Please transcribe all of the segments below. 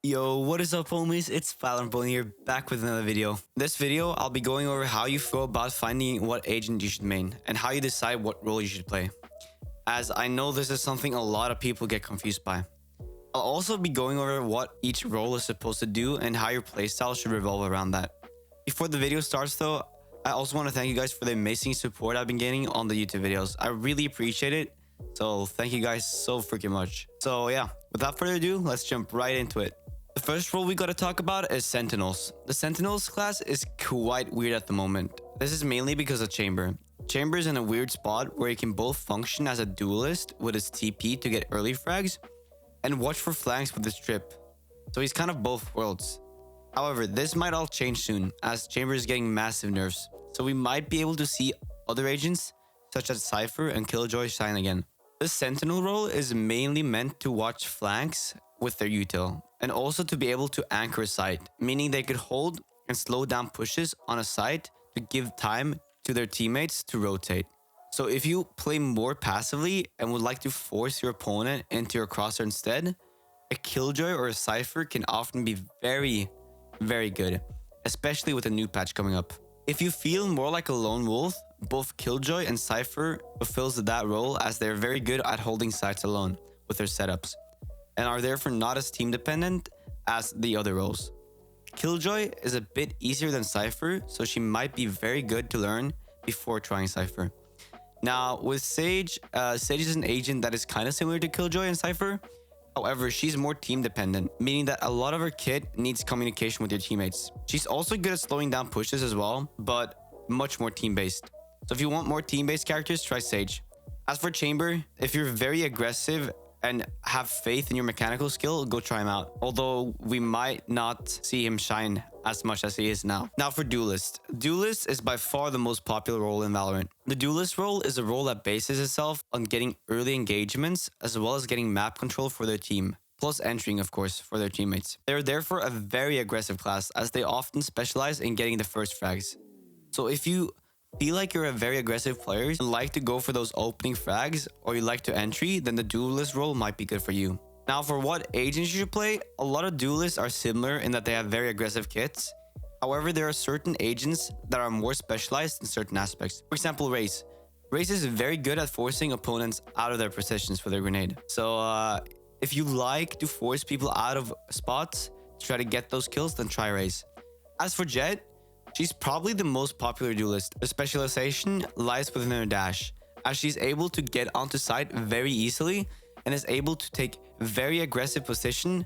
Yo, what is up homies? It's Valorant here, back with another video. This video, I'll be going over how you go about finding what agent you should main, and how you decide what role you should play, as I know this is something a lot of people get confused by. I'll also be going over what each role is supposed to do and how your playstyle should revolve around that. Before the video starts though, I also want to thank you guys for the amazing support I've been getting on the YouTube videos. I really appreciate it, so thank you guys so freaking much. So yeah, without further ado, let's jump right into it. The first role we gotta talk about is Sentinels. The Sentinels class is quite weird at the moment. This is mainly because of Chamber. Chamber is in a weird spot where he can both function as a duelist with his TP to get early frags and watch for flanks with his trip. So he's kind of both worlds. However, this might all change soon as Chamber is getting massive nerfs. So we might be able to see other agents such as Cypher and Killjoy shine again. The Sentinel role is mainly meant to watch flanks with their util, and also to be able to anchor a site, meaning they could hold and slow down pushes on a site to give time to their teammates to rotate. So if you play more passively and would like to force your opponent into your crosshair instead, a Killjoy or a Cypher can often be very good, especially with a new patch coming up. If you feel more like a lone wolf, both Killjoy and Cypher fulfills that role, as they're very good at holding sites alone with their setups, and are therefore not as team dependent as the other roles. Killjoy is a bit easier than Cypher, so she might be very good to learn before trying Cypher. Now with Sage, Sage is an agent that is kind of similar to Killjoy and Cypher. However, she's more team dependent, meaning that a lot of her kit needs communication with your teammates. She's also good at slowing down pushes as well, but much more team based. So if you want more team based characters, try Sage. As for Chamber, if you're very aggressive and have faith in your mechanical skill, go try him out. Although we might not see him shine as much as he is now. Now for Duelist. Duelist is by far the most popular role in Valorant. The Duelist role is a role that bases itself on getting early engagements as well as getting map control for their team, plus entering of course for their teammates. They're therefore a very aggressive class, as they often specialize in getting the first frags. So if you feel like you're a very aggressive player and like to go for those opening frags, or you like to entry, then the Duelist role might be good for you. Now for what agents you should play, a lot of Duelists are similar in that they have very aggressive kits. However, there are certain agents that are more specialized in certain aspects. For example, Raze. Raze is very good at forcing opponents out of their positions for their grenade. So if you like to force people out of spots to try to get those kills, then try Raze. As for Jett, she's probably the most popular duelist. Her specialization lies within her dash, as she's able to get onto site very easily and is able to take very aggressive position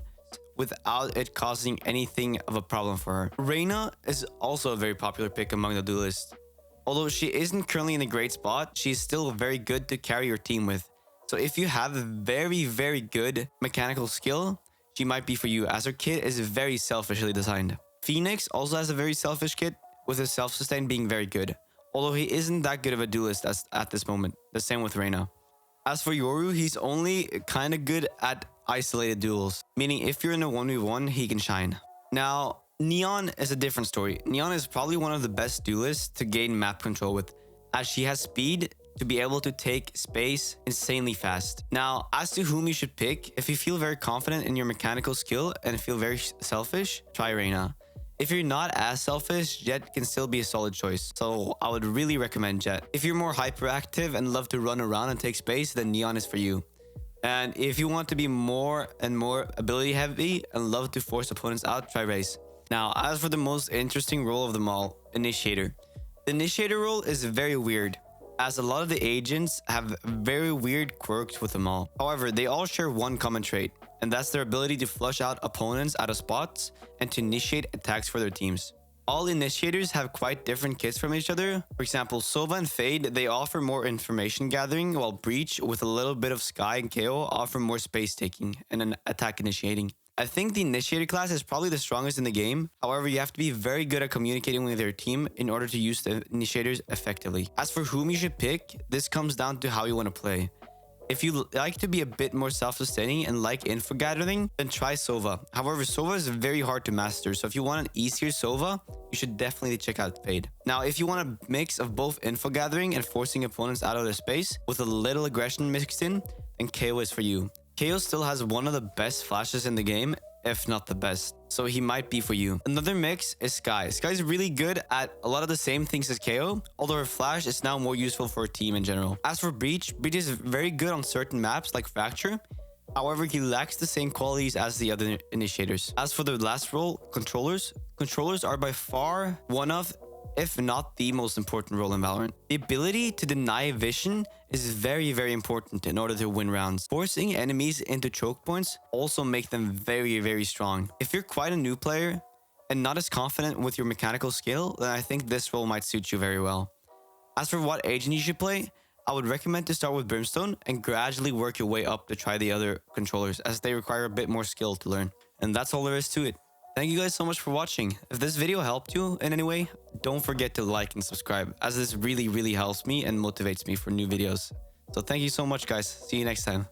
without it causing anything of a problem for her. Reyna is also a very popular pick among the duelists. Although she isn't currently in a great spot, she's still very good to carry your team with. So if you have a very good mechanical skill, she might be for you, as her kit is very selfishly designed. Phoenix also has a very selfish kit, with his self-sustain being very good, although he isn't that good of a duelist at this moment. The same with Reyna. As for Yoru, he's only kind of good at isolated duels, meaning if you're in a 1v1, he can shine. Now, Neon is a different story. Neon is probably one of the best duelists to gain map control with, as she has speed to be able to take space insanely fast. Now, as to whom you should pick, if you feel very confident in your mechanical skill and feel very selfish, try Reyna. If you're not as selfish, Jett can still be a solid choice, so I would really recommend Jett. If you're more hyperactive and love to run around and take space, then Neon is for you. And if you want to be more and more ability heavy and love to force opponents out, try Raze. Now, as for the most interesting role of them all, Initiator. The Initiator role is very weird, as a lot of the agents have very weird quirks with them all. However, they all share one common trait, and that's their ability to flush out opponents out of spots and to initiate attacks for their teams. All initiators have quite different kits from each other. For example, Sova and Fade, they offer more information gathering, while Breach with a little bit of Sky and KO offer more space taking and an attack initiating. I think the Initiator class is probably the strongest in the game. However, you have to be very good at communicating with your team in order to use the Initiators effectively. As for whom you should pick, this comes down to how you want to play. If you like to be a bit more self-sustaining and like info gathering, then try Sova. However, Sova is very hard to master, so if you want an easier Sova, you should definitely check out Fade. Now, if you want a mix of both info gathering and forcing opponents out of their space with a little aggression mixed in, then KO is for you. KO still has one of the best flashes in the game, if not the best. So he might be for you. Another mix is Sky. Sky is really good at a lot of the same things as KO, although her flash is now more useful for a team in general. As for Breach, Breach is very good on certain maps like Fracture. However, he lacks the same qualities as the other initiators. As for the last role, controllers. Controllers are by far one of, if not the most important role in Valorant. The ability to deny vision is very, very important in order to win rounds. Forcing enemies into choke points also make them very, very strong. If you're quite a new player and not as confident with your mechanical skill, then I think this role might suit you very well. As for what agent you should play, I would recommend to start with Brimstone and gradually work your way up to try the other controllers, as they require a bit more skill to learn. And that's all there is to it. Thank you guys so much for watching. If this video helped you in any way, don't forget to like and subscribe, as this really, really helps me and motivates me for new videos. So thank you so much, guys. See you next time.